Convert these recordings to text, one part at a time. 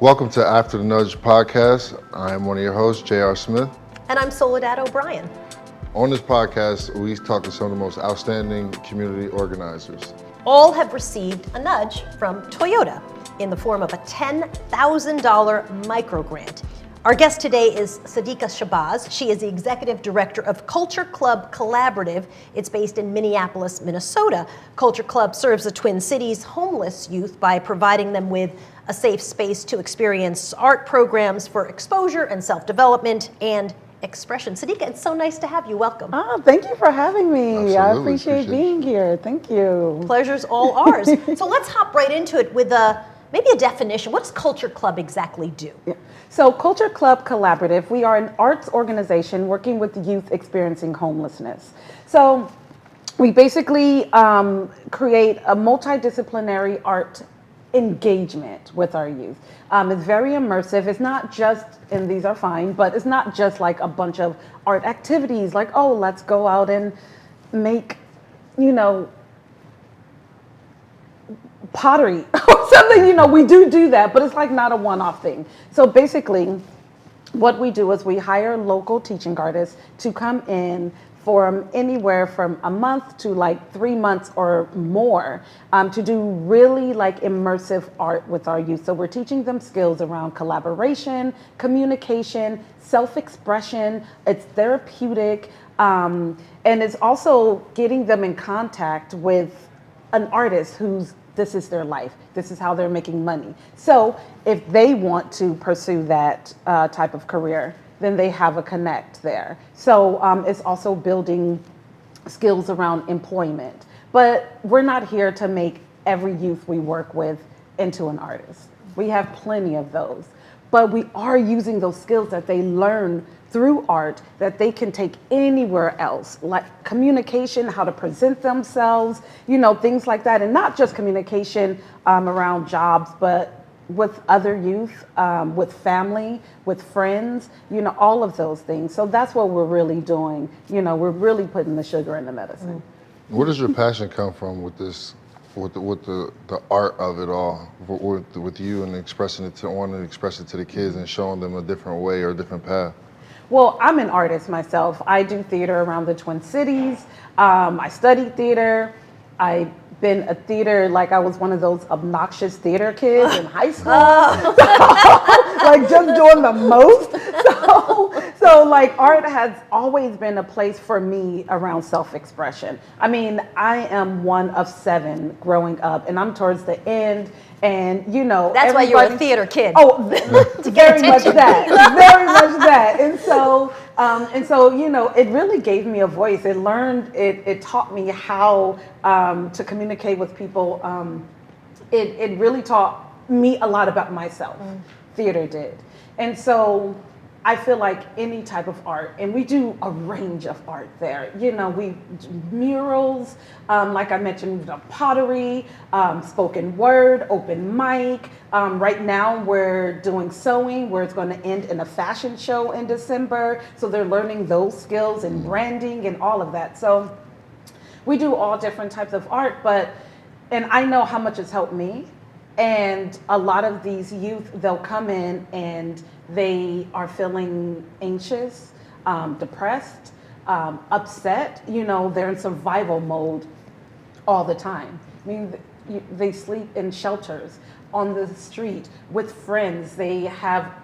Welcome to After the Nudge podcast. I am one of your hosts, J.R. Smith. And I'm Soledad O'Brien. On this podcast, we talk to some of the most outstanding community organizers. All have received a nudge from Toyota in the form of a $10,000 micro grant. Our guest today is Sadiqa Shabazz. She is the executive director of Culture Club Collaborative. It's based in Minneapolis, Minnesota. Culture Club serves the Twin Cities homeless youth by providing them with a safe space to experience art programs for exposure and self-development and expression. Sadiqa, it's so nice to have you. Welcome. Thank you for having me. Absolutely, I appreciate appreciate being here. Thank you. Pleasure's all ours. So let's hop right into it with maybe a definition. What does Culture Club exactly do? Yeah. So Culture Club Collaborative, we are an arts organization working with youth experiencing homelessness. So we basically create a multidisciplinary art engagement with our youth. It's very immersive. It's not just, and these are fine, but it's not just like a bunch of art activities like, oh, let's go out and make, pottery or something. We do that, but it's like not a one-off thing. So basically what we do is we hire local teaching artists to come in for anywhere from a month to like 3 months or more to do really like immersive art with our youth. So we're teaching them skills around collaboration, communication, self-expression. It's therapeutic, and it's also getting them in contact with an artist this is their life. This is how they're making money. So if they want to pursue that type of career, then they have a connect there. So it's also building skills around employment. But we're not here to make every youth we work with into an artist. We have plenty of those. But we are using those skills that they learn through art that they can take anywhere else, like communication, how to present themselves, things like that. And not just communication around jobs, but with other youth, with family, with friends, all of those things. So that's what we're really doing. We're really putting the sugar in the medicine. Where does your passion come from with this, with the art of it all, with you and wanting to express it to the kids and showing them a different way or a different path? Well, I'm an artist myself. I do theater around the Twin Cities. I studied theater. I've been a theater, like I was one of those obnoxious theater kids in high school. Like just doing the most. So like art has always been a place for me around self-expression. I mean, I am one of 7 growing up and I'm towards the end. And That's why you're a theater kid. Oh, very much that, very much that. And so, it really gave me a voice. It taught me how to communicate with people. It really taught me a lot about myself. Theater did. And so I feel like any type of art, and we do a range of art there. We do murals, like I mentioned, pottery, spoken word, open mic. Right now we're doing sewing, where it's going to end in a fashion show in December. So they're learning those skills and branding and all of that. So we do all different types of art, and I know how much it's helped me. And a lot of these youth, they'll come in and they are feeling anxious, depressed, upset. They're in survival mode all the time. I mean, they sleep in shelters, on the street, with friends. A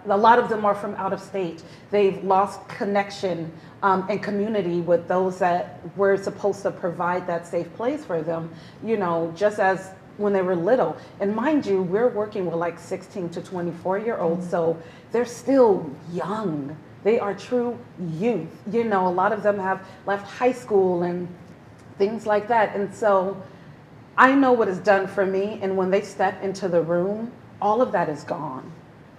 lot of them are from out of state. They've lost connection and community with those that were supposed to provide that safe place for them, just as when they were little. And mind you, we're working with like 16 to 24-year-olds, so they're still young. They are true youth. A lot of them have left high school and things like that. And so I know what it's done for me. And when they step into the room, all of that is gone.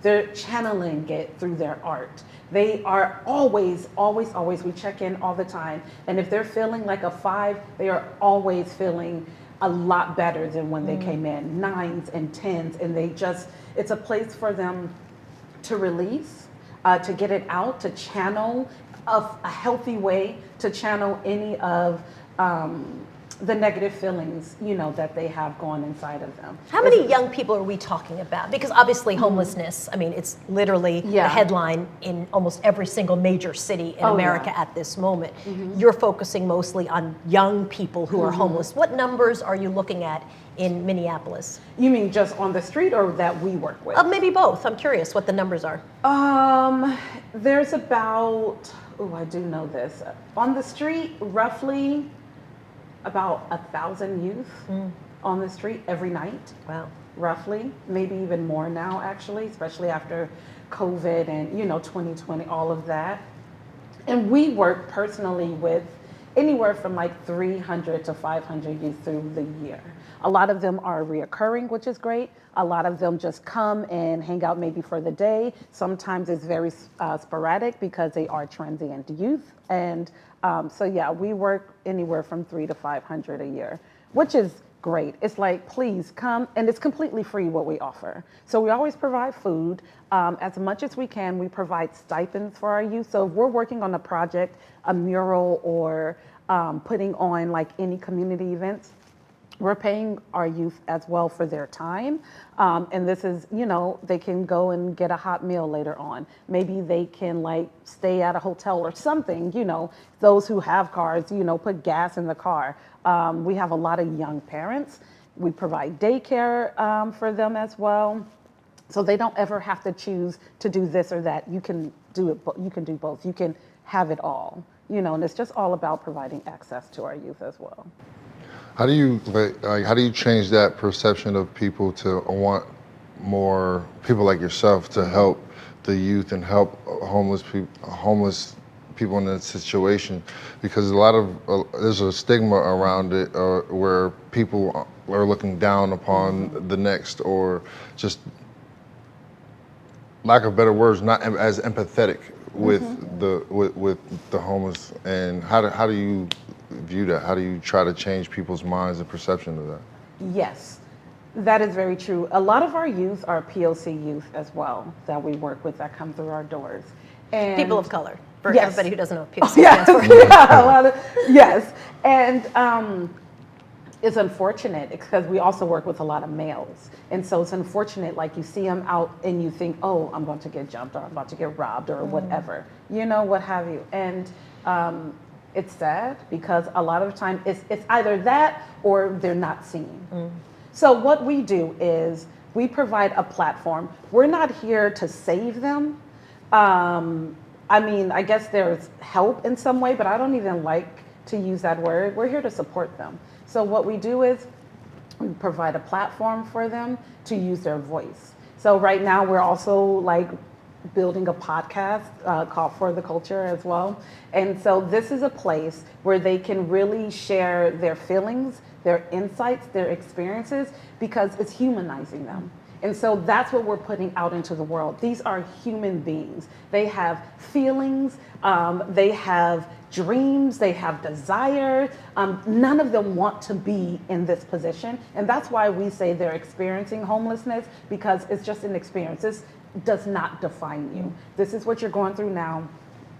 They're channeling it through their art. They are always, we check in all the time. And if they're feeling like a 5, they are always feeling a lot better than when they came in, 9s and 10s, and it's a place for them to release, to get it out, to channel a healthy way, to channel any of the negative feelings, that they have gone inside of them. How many young people are we talking about? Because obviously homelessness, I mean, it's literally Yeah. a headline in almost every single major city in Oh, America yeah. at this moment. You're focusing mostly on young people who are homeless. What numbers are you looking at in Minneapolis? You mean just on the street or that we work with? Maybe both. I'm curious what the numbers are. There's about, I do know this. On the street, roughly about 1,000 youth on the street every night. Wow. Roughly, maybe even more now actually, especially after COVID and 2020, all of that. And we work personally with anywhere from like 300 to 500 youth through the year. A lot of them are reoccurring, which is great. A lot of them just come and hang out maybe for the day. Sometimes it's very sporadic because they are transient youth. And so yeah, we work anywhere from 300 to 500 a year, which is great. It's like, please come, and it's completely free what we offer. So we always provide food. As much as we can, we provide stipends for our youth. So if we're working on a project, a mural, or putting on like any community events, we're paying our youth as well for their time. And this is, they can go and get a hot meal later on. Maybe they can like stay at a hotel or something, those who have cars, put gas in the car. We have a lot of young parents. We provide daycare for them as well. So they don't ever have to choose to do this or that. You can do it, you can do both. You can have it all, and it's just all about providing access to our youth as well. How do you change that perception of people to want more people like yourself to help the youth and help homeless people in that situation? Because there's a stigma around it where people are looking down upon the next, or just, lack of better words, not as empathetic with the homeless. And how do you view that? How do you try to change people's minds and perception of that? Yes, that is very true. A lot of our youth are POC youth as well that we work with that come through our doors. And People of color, for Yes. everybody who doesn't know what POC yeah, stands for. yeah, a lot of, yes. And it's unfortunate because we also work with a lot of males. And so it's unfortunate, like you see them out and you think, oh, I'm going to get jumped, or I'm about to get robbed, or whatever, what have you. And it's sad because a lot of the time it's either that or they're not seen. So what we do is we provide a platform. We're not here to save them. I guess there's help in some way, but I don't even like to use that word. We're here to support them. So what we do is we provide a platform for them to use their voice. So right now we're also like building a podcast called For the Culture as well. And so this is a place where they can really share their feelings, their insights, their experiences, because it's humanizing them. And so that's what we're putting out into the world. These are human beings. They have feelings, they have dreams, they have desires. None of them want to be in this position. And that's why we say they're experiencing homelessness, because it's just an experience. This does not define you. This is what you're going through now.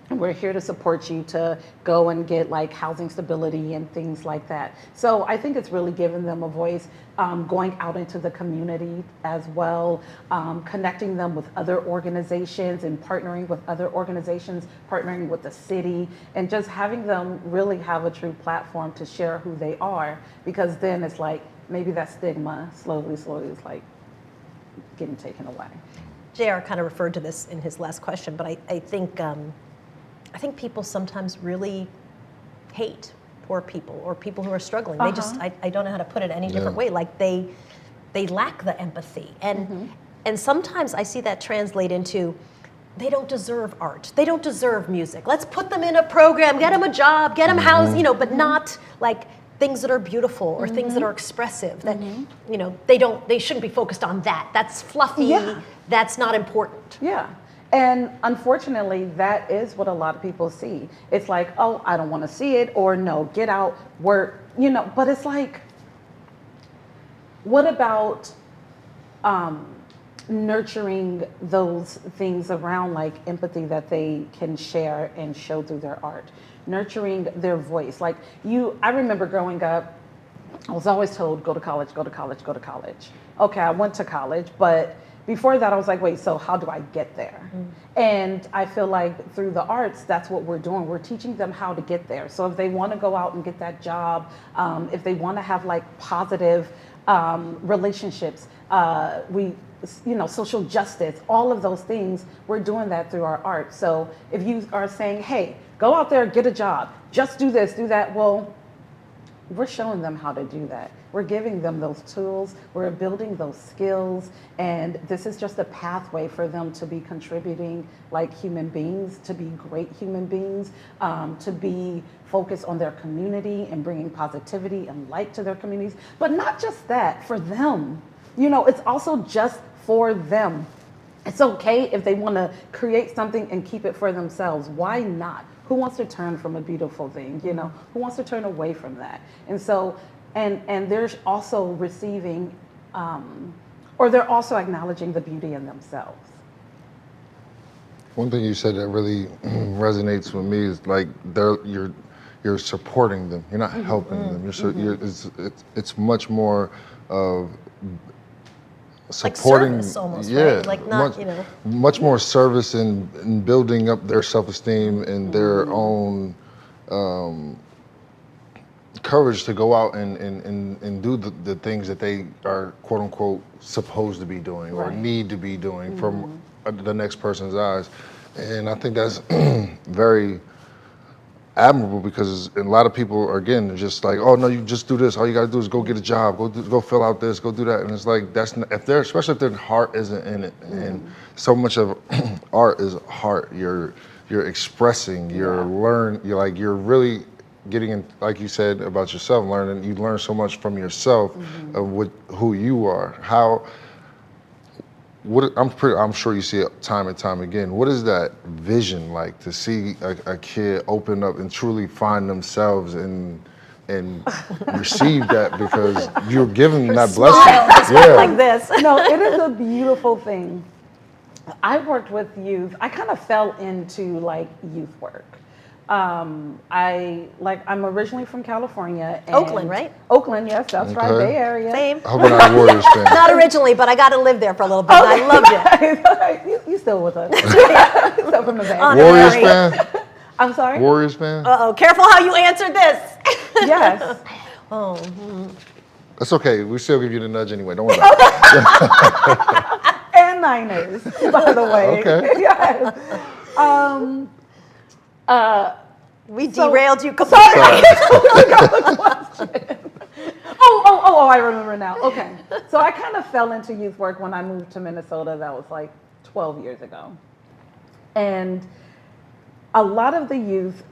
And we're here to support you to go and get like housing stability and things like that. So I think it's really giving them a voice, going out into the community as well, connecting them with other organizations and partnering with other organizations, partnering with the city, and just having them really have a true platform to share who they are, because then it's like maybe that stigma slowly is like getting taken away. JR kind of referred to this in his last question, but I think people sometimes really hate poor people or people who are struggling. They just, I don't know how to put it any different way. Like they lack the empathy. And sometimes I see that translate into, they don't deserve art. They don't deserve music. Let's put them in a program, get them a job, get them housed, but not like things that are beautiful or things that are expressive. That, they shouldn't be focused on that. That's fluffy. Yeah. That's not important. Yeah. And unfortunately, that is what a lot of people see. It's like, oh, I don't want to see it, or no, get out, work, but it's like, what about nurturing those things around like empathy that they can share and show through their art, nurturing their voice. Like I remember growing up, I was always told, go to college, go to college, go to college. Okay, I went to college, but before that I was like, wait, so how do I get there? And I feel like through the arts, that's what we're doing. We're teaching them how to get there. So if they want to go out and get that job, if they want to have like positive relationships, social justice, all of those things, we're doing that through our art. So if you are saying, hey, go out there, get a job, just do this, do that, well, we're showing them how to do that. We're giving them those tools, we're building those skills, and this is just a pathway for them to be contributing like human beings, to be great human beings, to be focused on their community and bringing positivity and light to their communities. But not just that, for them. It's also just for them. It's okay if they want to create something and keep it for themselves. Why not? Who wants to turn from a beautiful thing? Who wants to turn away from that? And so, and they're also receiving, or they're also acknowledging the beauty in themselves. One thing you said that really resonates with me is like you're supporting them. You're not helping them. It's much more of supporting, like service almost, right? Like not, much more service in building up their self-esteem and their own courage to go out and do the things that they are quote unquote supposed to be doing or need to be doing from the next person's eyes. And I think that's very admirable, because a lot of people are, again, just like, oh no, you just do this. All you got to do is go get a job, go fill out this, go do that. And it's like, that's not, especially if their heart isn't in it. And so much of art is heart. You're expressing, you're really getting in, like you said about yourself, learning. You learn so much from yourself of who you are. I'm sure you see it time and time again. What is that vision like, to see a kid open up and truly find themselves and receive that, because you're giving them that blessing? Like this. No, it is a beautiful thing. I worked with youth. I kind of fell into like youth work. I'm originally from California. And Oakland, right? Oakland, yes, that's right, Bay Area. Same. I hope you're not a Warriors fan. Not originally, but I got to live there for a little bit. And I loved it. You still with us? Still from the Bay. Warriors fan? I'm sorry? Warriors fan? Uh-oh, careful how you answer this. Yes. That's okay. We still give you the nudge anyway. Don't worry about it. And Niners, by the way. Okay. Yes. We derailed you completely. Oh, I remember now. Okay. So I kind of fell into youth work when I moved to Minnesota. That was like 12 years ago. And a lot of the youth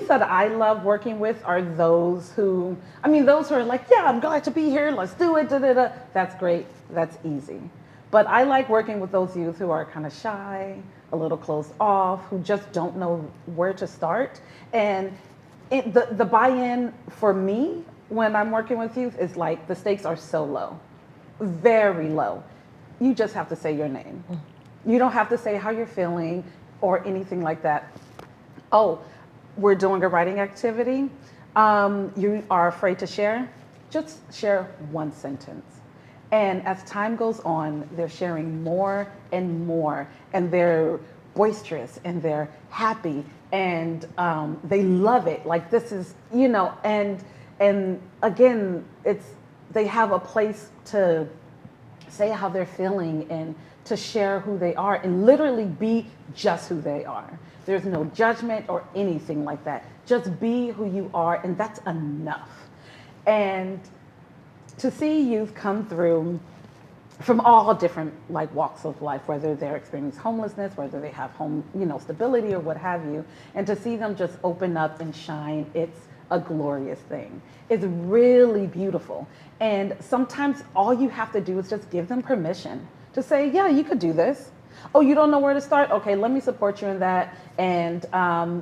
that I love working with are those who are like, yeah, I'm glad to be here. Let's do it. Da-da-da. That's great. That's easy. But I like working with those youth who are kind of shy, a little closed off, who just don't know where to start. And the buy-in for me when I'm working with youth is like, the stakes are so low, very low. You just have to say your name. You don't have to say how you're feeling or anything like that. Oh, we're doing a writing activity. You are afraid to share? Just share one sentence. And as time goes on, they're sharing more and more, and they're boisterous and they're happy, and they love it. Like, this is, and again, they have a place to say how they're feeling and to share who they are and literally be just who they are. There's no judgment or anything like that. Just be who you are, and that's enough. And to see youth come through from all different walks of life, whether they're experiencing homelessness, whether they have home, stability or what have you, and to see them just open up and shine, it's a glorious thing. It's really beautiful. And sometimes all you have to do is just give them permission to say, yeah, you could do this. Oh, you don't know where to start? Okay, let me support you in that. And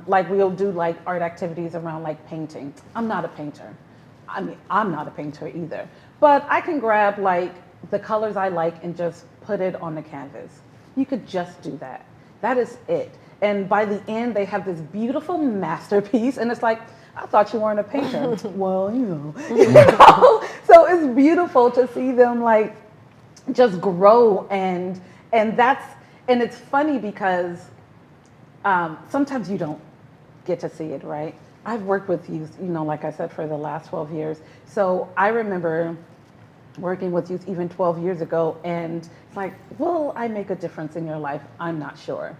we'll do art activities around painting. I'm not a painter. I'm not a painter either. But I can grab the colors I like and just put it on the canvas. You could just do that. That is it. And by the end, they have this beautiful masterpiece. And it's like, I thought you weren't a painter. Well, you know. So it's beautiful to see them like just grow and it's funny because sometimes you don't get to see it, right? I've worked with youth, like I said, for the last 12 years. So I remember working with youth even 12 years ago, and it's like, will I make a difference in your life? I'm not sure.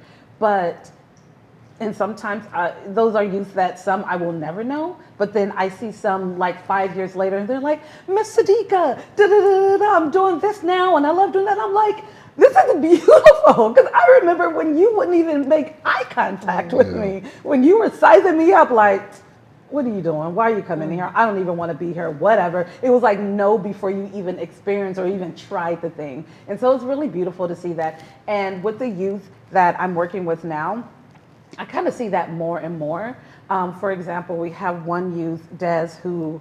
And sometimes those are youth that some I will never know, but then I see some like 5 years later, and they're like, Miss Sadiqa, I'm doing this now, and I love doing that. I'm like, this is beautiful, because I remember when you wouldn't even make eye contact with me, when you were sizing me up like, what are you doing? Why are you coming here? I don't even want to be here, whatever. It was like no before you even experienced or even tried the thing. And so it's really beautiful to see that. And with the youth that I'm working with now, I kind of see that more and more. For example, we have one youth, Des, who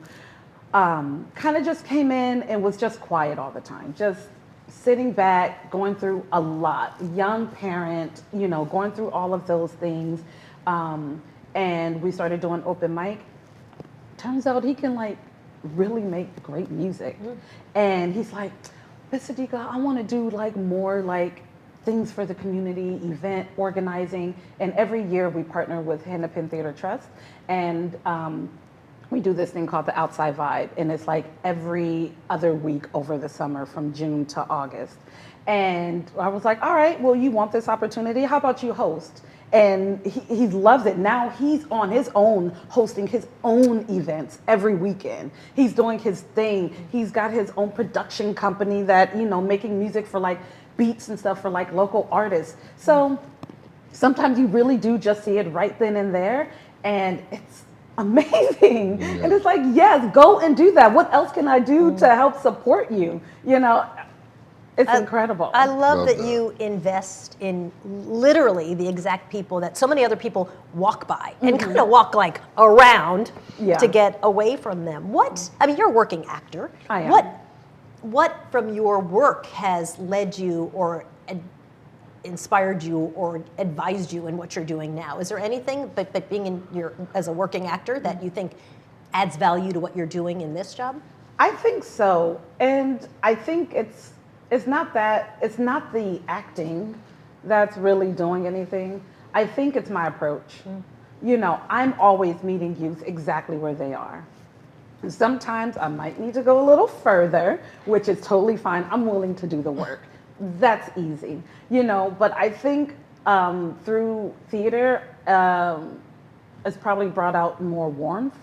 kind of just came in and was just quiet all the time, just sitting back, going through a lot, young parent, going through all of those things. And we started doing open mic. Turns out he can like really make great music. And he's like, Miss Sadiqa, I want to do like more like things for the community, event organizing. And every year we partner with Hennepin Theater Trust. And we do this thing called the Outside Vibe. And it's like every other week over the summer from June to August. And I was like, all right, well, you want this opportunity? How about you host? And he loves it. Now he's on his own, hosting his own events every weekend. He's doing his thing. He's got his own production company that, making music for like beats and stuff for like local artists. So sometimes you really do just see it right then and there. And it's amazing. Yeah. And it's like, yes, go and do that. What else can I do to help support you? It's incredible. I love that you invest in literally the exact people that so many other people walk by and kind of walk like around to get away from them. You're a working actor. I am. What from your work has led you or inspired you or advised you in what you're doing now? Is there anything but being as a working actor that you think adds value to what you're doing in this job? I think so. And I think it's not the acting that's really doing anything. I think it's my approach. I'm always meeting youth exactly where they are. And sometimes I might need to go a little further, which is totally fine. I'm willing to do the work. That's easy, but I think through theater, it's probably brought out more warmth,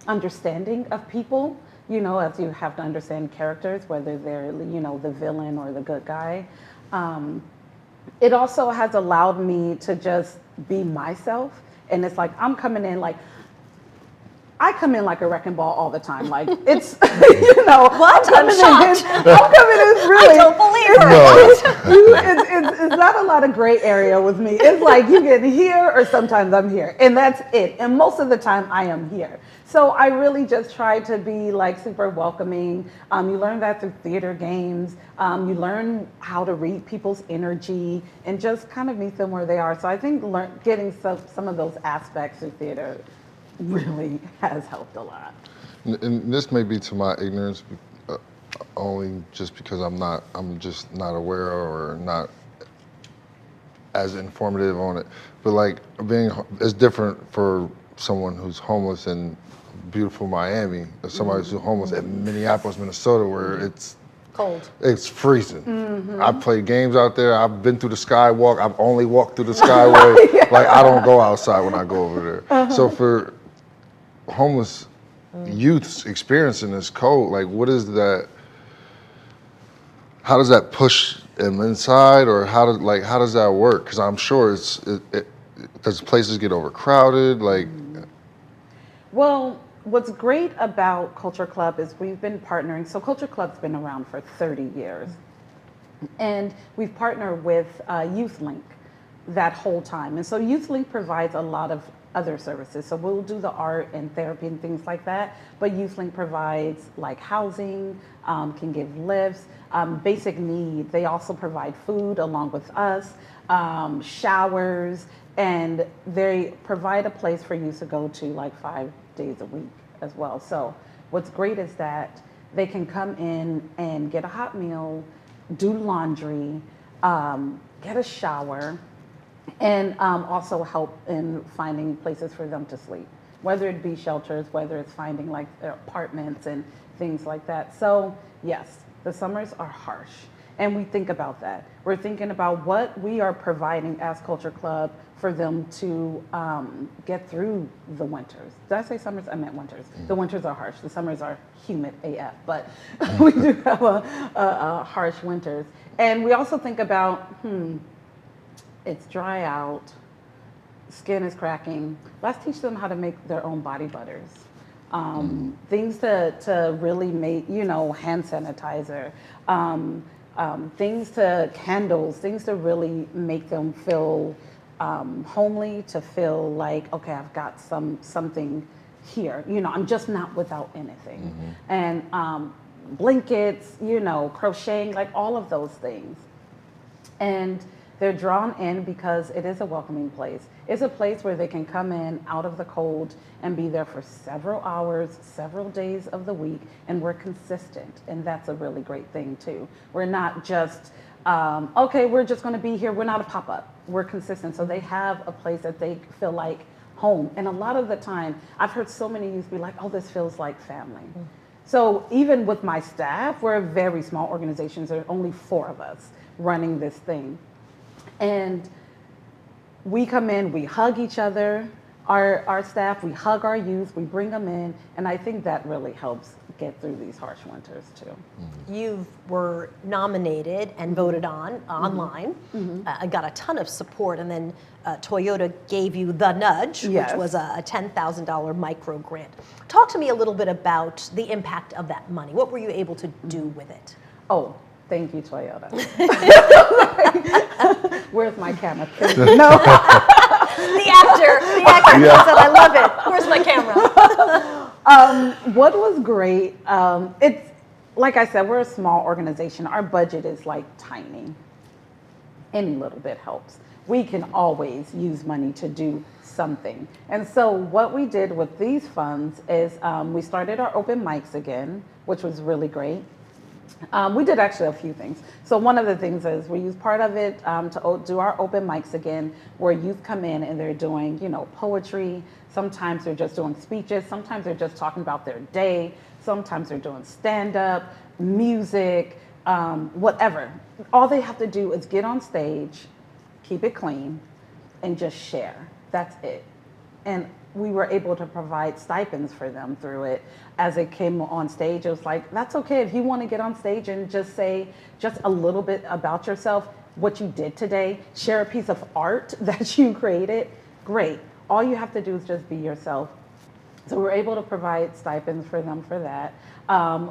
understanding of people. As you have to understand characters, whether they're, the villain or the good guy. It also has allowed me to just be myself. And it's like, I come in like a wrecking ball all the time. Like, it's, What? I'm shocked. I'm coming in really. I don't believe it. It's not a lot of gray area with me. It's like you get here or sometimes I'm here. And that's it. And most of the time I am here. So I really just try to be like super welcoming. You learn that through theater games. You learn how to read people's energy and just kind of meet them where they are. So I think getting some of those aspects through theater really has helped a lot. And this may be to my ignorance, only just because I'm just not aware or not as informative on it. But like it's different for someone who's homeless in beautiful Miami, or somebody who's homeless in Minneapolis, Minnesota, where it's cold. It's freezing. I've played games out there. I've been through the Skywalk. I've only walked through the Skyway. Like, I don't go outside when I go over there. So for homeless youths experiencing this cold, like, what is that? How does that push them inside, or how does that work? Because I'm sure does places get overcrowded? Like, well, what's great about Culture Club is we've been partnering. So Culture Club's been around for 30 years. And we've partnered with YouthLink that whole time. And so YouthLink provides a lot of other services. So we'll do the art and therapy and things like that, but YouthLink provides like housing, can give lifts, basic needs. They also provide food along with us, showers, and they provide a place for you to go to like 5 days a week as well. So what's great is that they can come in and get a hot meal, do laundry, get a shower, and also help in finding places for them to sleep, whether it be shelters, whether it's finding like their apartments and things like that. So yes, the summers are harsh, and we think about that. We're thinking about what we are providing as Culture Club for them to get through the winters. Did I say summers? I meant winters. The winters are harsh. The summers are humid AF, but we do have a harsh winters. And we also think about, it's dry out, skin is cracking. Let's teach them how to make their own body butters. Things to really make, hand sanitizer, candles, things to really make them feel homely, to feel like, okay, I've got something here. I'm just not without anything. And blankets, crocheting, like all of those things. And they're drawn in because it is a welcoming place. It's a place where they can come in out of the cold and be there for several hours, several days of the week, and we're consistent. And that's a really great thing too. We're not just, okay, we're just gonna be here. We're not a pop-up. We're consistent. So they have a place that they feel like home. And a lot of the time, I've heard so many youth be like, oh, this feels like family. So even with my staff, we're a very small organization. There are only 4 of us running this thing. And we come in, we hug each other, our staff, we hug our youth, we bring them in, and I think that really helps get through these harsh winters too. You were nominated and voted on online, got a ton of support, and then Toyota gave you the nudge, Yes. which was a $10,000 micro grant. Talk to me a little bit about the impact of that money. What were you able to do with it? Oh, thank you, Toyota. Where's my camera? No. The actor Yeah. said, I love it. Where's my camera? What was great, it's, like I said, we're a small organization. Our budget is like tiny. Any little bit helps. We can always use money to do something. And so what we did with these funds is we started our open mics again, which was really great. We did actually a few things. So one of the things is we use part of it to do our open mics again, where youth come in and they're doing, poetry. Sometimes they're just doing speeches. Sometimes they're just talking about their day. Sometimes they're doing stand-up, music, whatever. All they have to do is get on stage, keep it clean, and just share. That's it. And we were able to provide stipends for them through it. As it came on stage, it was like, that's okay. If you want to get on stage and just say just a little bit about yourself, what you did today, share a piece of art that you created, great. All you have to do is just be yourself. So we're able to provide stipends for them for that.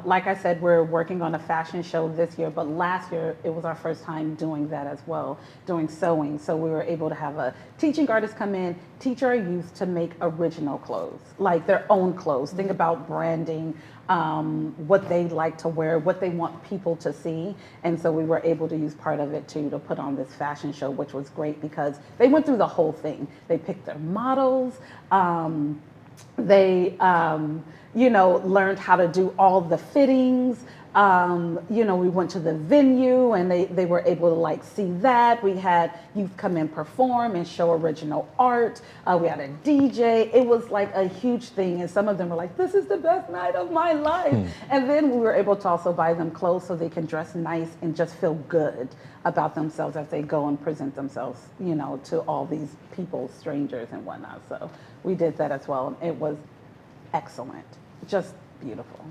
Like I said, we're working on a fashion show this year, but last year it was our first time doing that as well, doing sewing. So we were able to have a teaching artist come in, teach our youth to make original clothes, like their own clothes. Think about branding, what they like to wear, what they want people to see. And so we were able to use part of it too to put on this fashion show, which was great because they went through the whole thing. They picked their models. They, learned how to do all the fittings. We went to the venue and they were able to see that. We had youth come in, perform and show original art. We had a DJ. It was like a huge thing. And some of them were like, this is the best night of my life. And then we were able to also buy them clothes so they can dress nice and just feel good about themselves as they go and present themselves, to all these people, strangers and whatnot. So we did that as well. And it was excellent. Just beautiful.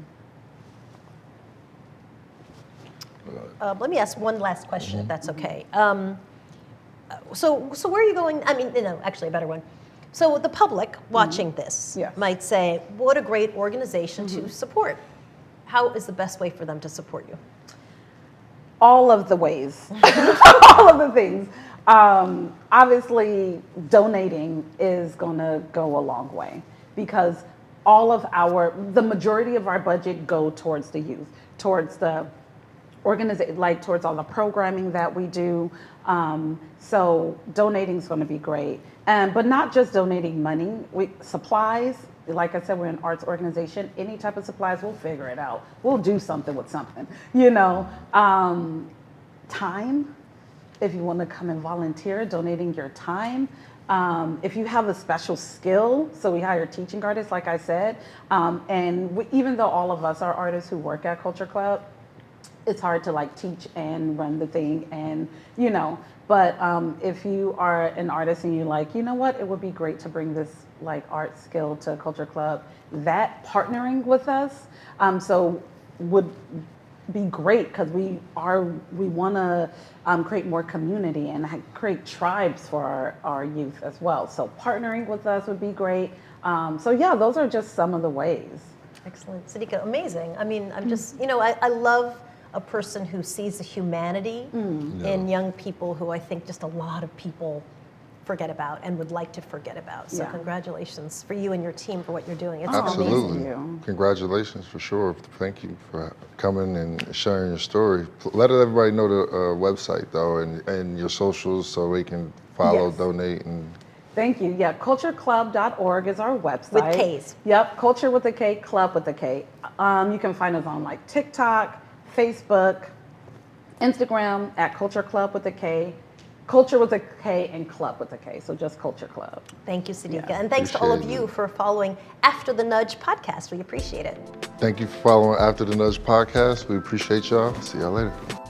Let me ask one last question, if that's okay. So where are you going? I mean, actually a better one. So the public watching this Yes. might say, what a great organization to support. How is the best way for them to support you? All of the ways, all of the things. Obviously, donating is going to go a long way because the majority of our budget go towards the youth, towards the organization, like towards all the programming that we do. So donating is going to be great. But not just donating money, supplies. Like I said, we're an arts organization. Any type of supplies, we'll figure it out. We'll do something with something, Time, if you want to come and volunteer, donating your time. If you have a special skill, so we hire teaching artists, like I said. Even though all of us are artists who work at Culture Club, it's hard to like teach and run the thing but if you are an artist and you're like, you know what, it would be great to bring this like art skill to Culture Club, that partnering with us would be great because we want to create more community and create tribes for our youth as well. So partnering with us would be great. Those are just some of the ways. Excellent. Sadiqa, amazing. I mean, I'm just, I love a person who sees the humanity in young people who I think just a lot of people forget about and would like to forget about. So congratulations for you and your team for what you're doing. It's Absolutely. amazing. Congratulations for sure. Thank you for coming and sharing your story. Let everybody know the website though and your socials so we can follow, Yes. donate and Thank you. Yeah, cultureclub.org is our website. With Ks. Yep, culture with a K, club with a K. You can find us on like TikTok, Facebook, Instagram at Culture Club with a K, Culture with a K and Club with a K. So just Culture Club. Thank you, Sadiqa. Yeah. And thanks to all of Appreciate you for following After the Nudge podcast. We appreciate it. thank you for following After the Nudge podcast. We appreciate y'all. See y'all later.